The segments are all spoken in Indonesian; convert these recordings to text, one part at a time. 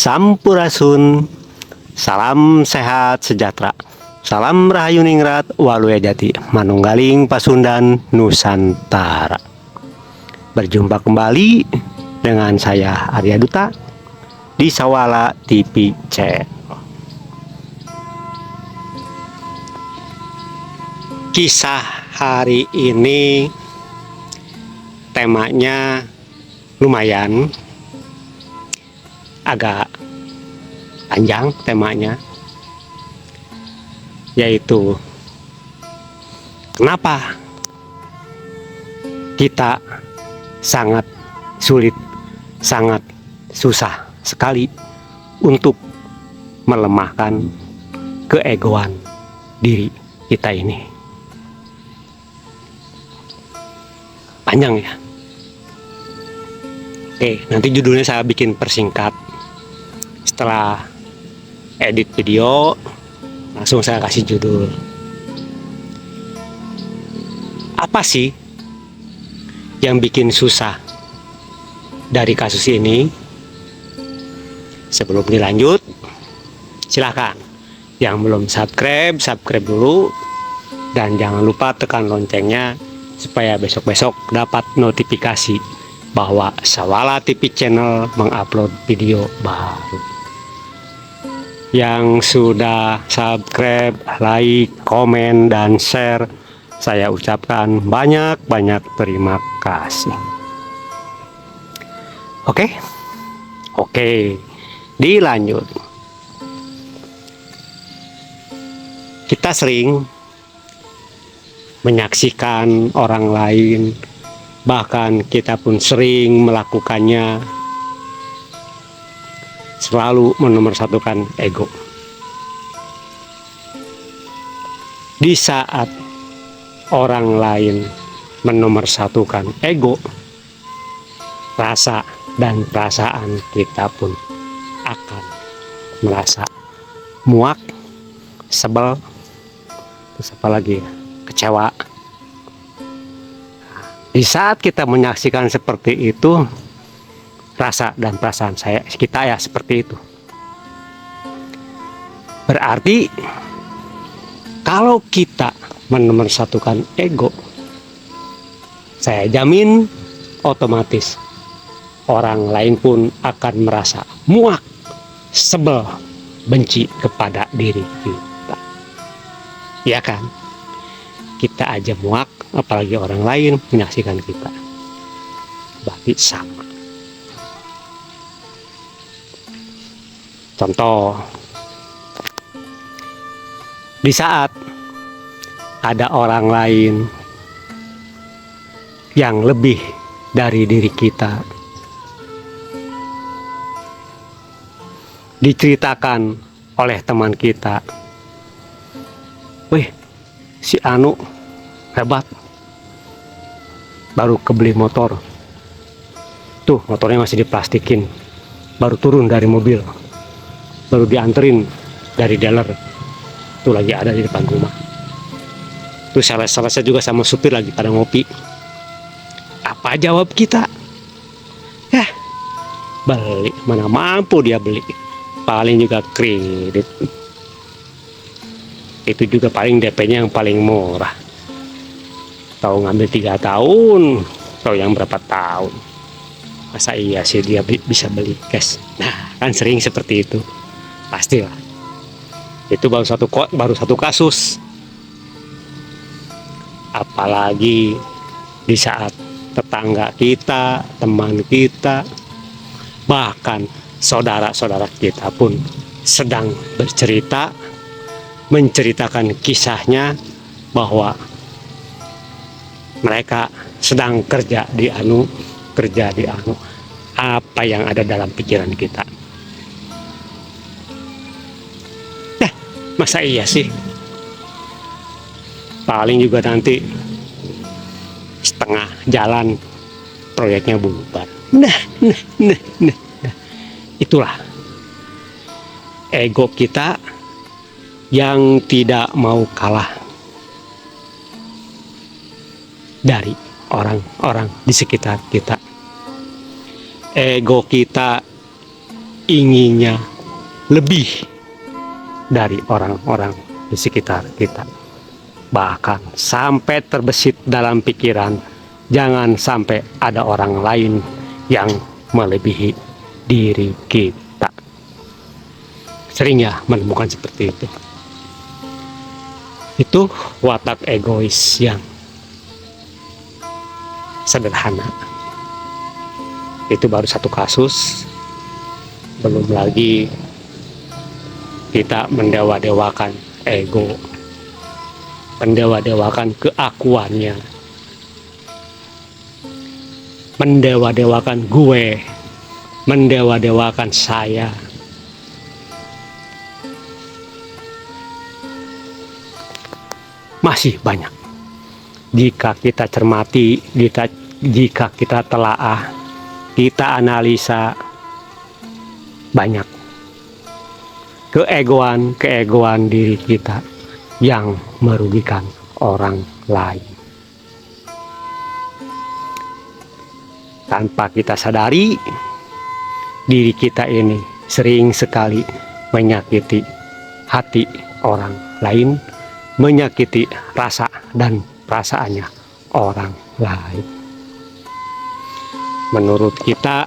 Sampurasun, salam sehat sejahtera, salam rahayu ningrat waluya jati, manunggaling pasundan Nusantara. Berjumpa kembali dengan saya Arya Duta di Sawala TV Channel. Kisah hari ini temanya lumayan agak panjang temanya, yaitu kenapa kita sangat sulit, sangat susah sekali untuk melemahkan keegoan diri kita ini. Panjang ya. Oke, nanti judulnya saya bikin persingkat. Setelah edit video, langsung saya kasih judul. Apa sih yang bikin susah dari kasus ini? Sebelum dilanjut, silahkan yang belum subscribe, subscribe dulu. Dan jangan lupa tekan loncengnya supaya besok-besok dapat notifikasi bahwa Sawala TV Channel mengupload video baru. Yang sudah subscribe, like, komen, dan share, saya ucapkan banyak-banyak terima kasih. Oke, dilanjut. Kita sering menyaksikan orang lain, bahkan kita pun sering melakukannya, selalu menomorsatukan ego. Di saat orang lain menomorsatukan ego, rasa dan perasaan kita pun akan merasa muak, sebel, terus apa lagi, kecewa. Di saat kita menyaksikan seperti itu, rasa dan perasaan kita ya seperti itu. Berarti kalau kita menomorsatukan ego, saya jamin otomatis orang lain pun akan merasa muak, sebel, benci kepada diri kita. Ya kan? Kita aja muak, apalagi orang lain menyaksikan kita. Berarti sama. Contoh, di saat ada orang lain yang lebih dari diri kita, diceritakan oleh teman kita, wih, si Anu hebat, baru kebeli motor, tuh motornya masih diplastikin, baru turun dari mobil, baru dianterin dari dealer, tuh lagi ada di depan rumah. Tuh sales-salesnya juga sama supir lagi pada ngopi. Apa jawab kita? Ya, beli, mana mampu dia beli, paling juga kredit. Itu juga paling DP-nya yang paling murah. Tahu ngambil 3 tahun, tahu yang berapa tahun. Masa iya sih dia bisa beli cash? Nah, kan sering seperti itu. Pastilah. Itu baru satu kasus. Apalagi di saat tetangga kita, teman kita, bahkan saudara-saudara kita pun sedang bercerita, menceritakan kisahnya bahwa mereka sedang kerja di anu, apa yang ada dalam pikiran kita. Masa iya sih? Paling juga nanti setengah jalan proyeknya bubar. Nah. Itulah ego kita yang tidak mau kalah dari orang-orang di sekitar kita. Ego kita inginnya lebih dari orang-orang di sekitar kita. Bahkan sampai terbesit dalam pikiran, jangan sampai ada orang lain yang melebihi diri kita. Sering ya menemukan seperti itu. Itu watak egois yang sederhana. Itu baru satu kasus, belum lagi kita mendewa-dewakan ego, mendewa-dewakan keakuannya, mendewa-dewakan gue, mendewa-dewakan saya. Masih banyak. Jika kita cermati, jika kita telaah, kita analisa, banyak keegoan diri kita yang merugikan orang lain. Tanpa kita sadari, diri kita ini sering sekali menyakiti hati orang lain, menyakiti rasa dan perasaannya orang lain. Menurut kita,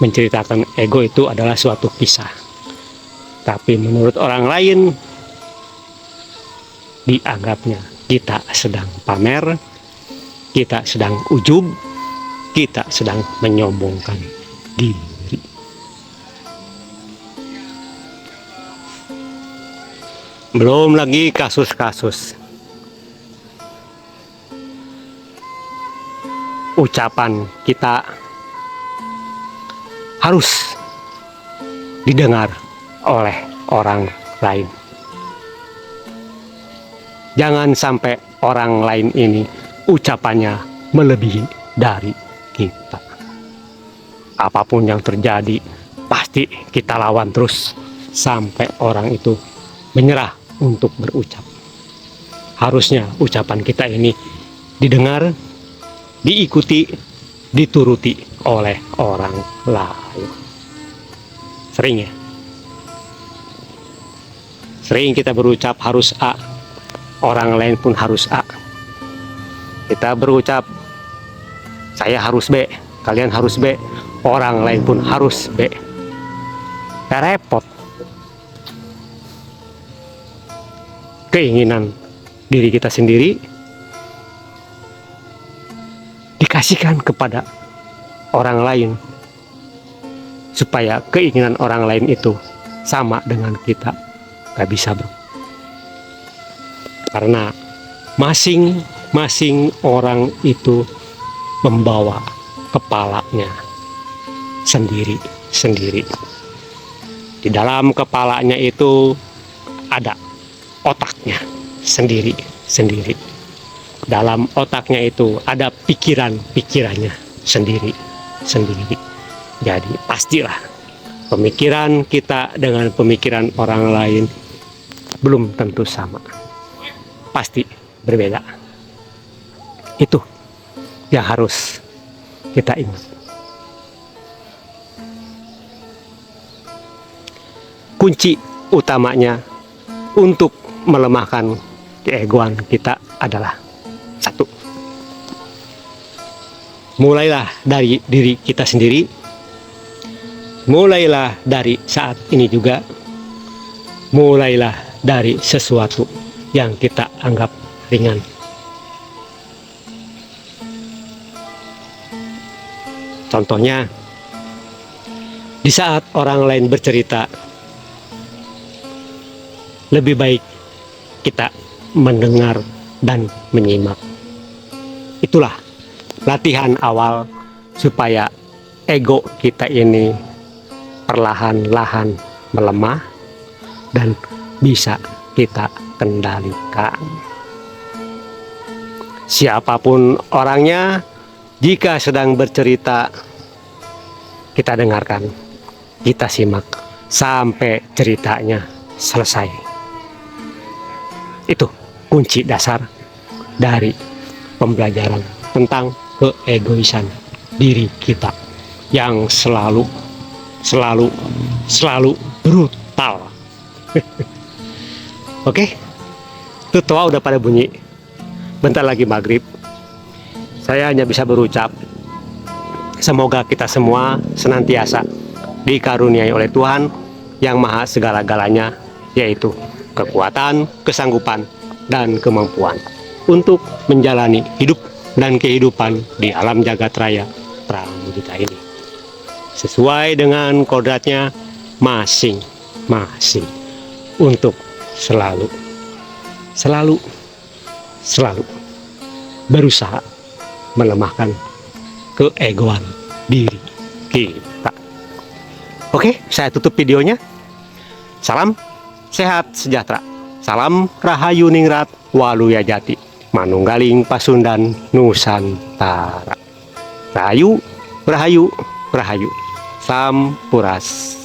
menceritakan ego itu adalah suatu kisah. Tapi menurut orang lain, dianggapnya kita sedang pamer, kita sedang ujub, kita sedang menyombongkan diri. Belum lagi kasus-kasus ucapan kita harus didengar oleh orang lain. Jangan sampai orang lain ini ucapannya melebihi dari kita. Apapun yang terjadi, pasti kita lawan terus sampai orang itu menyerah untuk berucap. Harusnya ucapan kita ini didengar, diikuti, dituruti oleh orang lain. Sering ya? Sering kita berucap harus A, orang lain pun harus A. Kita berucap saya harus B, kalian harus B, orang lain pun harus B. Ya repot. Keinginan diri kita sendiri dikasihkan kepada orang lain supaya keinginan orang lain itu sama dengan kita. Gak bisa, bro. Karena masing-masing orang itu membawa kepalanya sendiri-sendiri. Di dalam kepalanya itu ada otaknya sendiri-sendiri. Dalam otaknya itu ada pikiran-pikirannya sendiri-sendiri. Jadi pastilah pemikiran kita dengan pemikiran orang lain belum tentu sama. Pasti berbeda. Itu yang harus kita ingat. Kunci utamanya untuk melemahkan keegoan kita adalah satu. Mulailah dari diri kita sendiri. Mulailah dari saat ini juga. Mulailah dari sesuatu yang kita anggap ringan. Contohnya, di saat orang lain bercerita, lebih baik kita mendengar dan menyimak. Itulah latihan awal supaya ego kita ini perlahan-lahan melemah dan bisa kita kendalikan. Siapapun orangnya, jika sedang bercerita, kita dengarkan, kita simak sampai ceritanya selesai. Itu kunci dasar dari pembelajaran tentang keegoisan diri kita yang selalu selalu brutal. Oke, tuh toa udah pada bunyi. Bentar lagi maghrib. Saya hanya bisa berucap, semoga kita semua senantiasa dikaruniai oleh Tuhan yang maha segala-galanya, yaitu kekuatan, kesanggupan, dan kemampuan untuk menjalani hidup dan kehidupan di alam jagat raya Pramudita ini sesuai dengan kodratnya masing-masing, untuk selalu berusaha melemahkan keegoan diri kita. Oke, saya tutup videonya. Salam sehat sejahtera, salam rahayu ningrat waluya jati, manunggaling pasundan Nusantara. Rahayu, rahayu, rahayu. Sampuras.